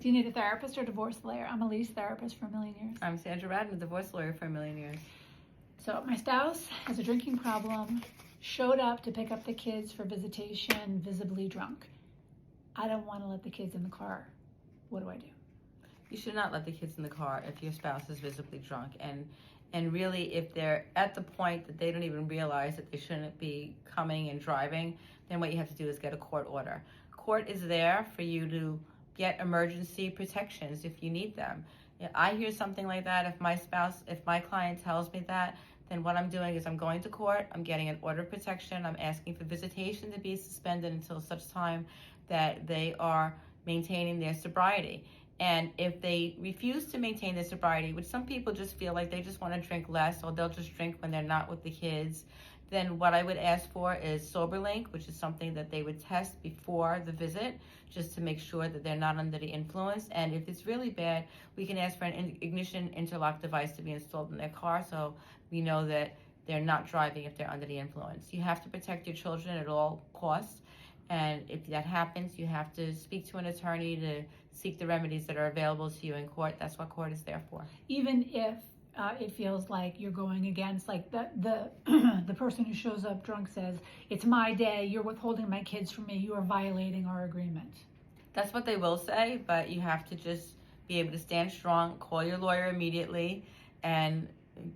Do you need a therapist or divorce lawyer? I'm Elise, therapist for a million years. I'm Sandra Radman, divorce lawyer for a million years. So my spouse has a drinking problem, showed up to pick up the kids for visitation, visibly drunk. I don't want to let the kids in the car. What do I do? You should not let the kids in the car if your spouse is visibly drunk. And really, if they're at the point that they don't even realize that they shouldn't be coming and driving, then what you have to do is get a court order. Court is there for you to get emergency protections if you need them. I hear something like that. If my client tells me that, then what I'm doing is I'm going to court, I'm getting an order of protection, I'm asking for visitation to be suspended until such time that they are maintaining their sobriety. And if they refuse to maintain their sobriety, which some people just feel like they just want to drink less, or they'll just drink when they're not with the kids, then what I would ask for is SoberLink, which is something that they would test before the visit, just to make sure that they're not under the influence. And if it's really bad, we can ask for an ignition interlock device to be installed in their car, so we know that they're not driving if they're under the influence. You have to protect your children at all costs. And if that happens, you have to speak to an attorney to seek the remedies that are available to you in court. That's what court is there for. Even if it feels like you're going against, like the person who shows up drunk says, it's my day, you're withholding my kids from me, you are violating our agreement. That's what they will say, but you have to just be able to stand strong, call your lawyer immediately, and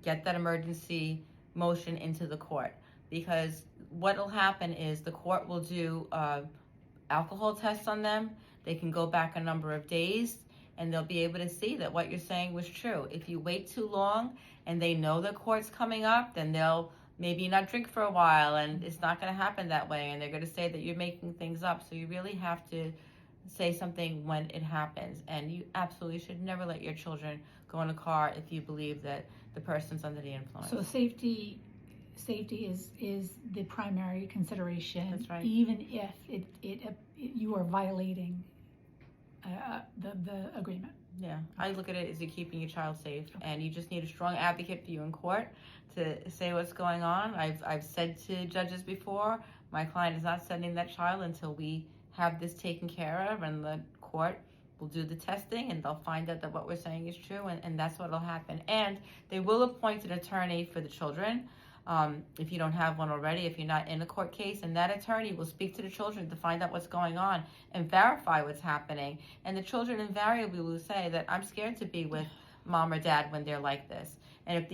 get that emergency motion into the court. Because what will happen is the court will do alcohol tests on them. They can go back a number of days, and they'll be able to see that what you're saying was true. If you wait too long and they know the court's coming up, then they'll maybe not drink for a while, and it's not going to happen that way, and they're going to say that you're making things up. So you really have to say something when it happens, and you absolutely should never let your children go in a car if you believe that the person's under the influence. So safety is the primary consideration. That's right. Even if you are violating the agreement. Yeah, I look at it as you're keeping your child safe, and you just need a strong advocate for you in court to say what's going on. I've said to judges before, my client is not sending that child until we have this taken care of, and the court will do the testing, and they'll find out that what we're saying is true, and that's what will happen. And they will appoint an attorney for the children. If you don't have one already, if you're not in a court case, and that attorney will speak to the children to find out what's going on and verify what's happening. And the children invariably will say that I'm scared to be with mom or dad when they're like this. And if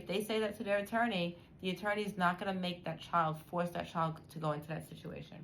they say that to their attorney, the attorney is not going to make that child, force that child to go into that situation.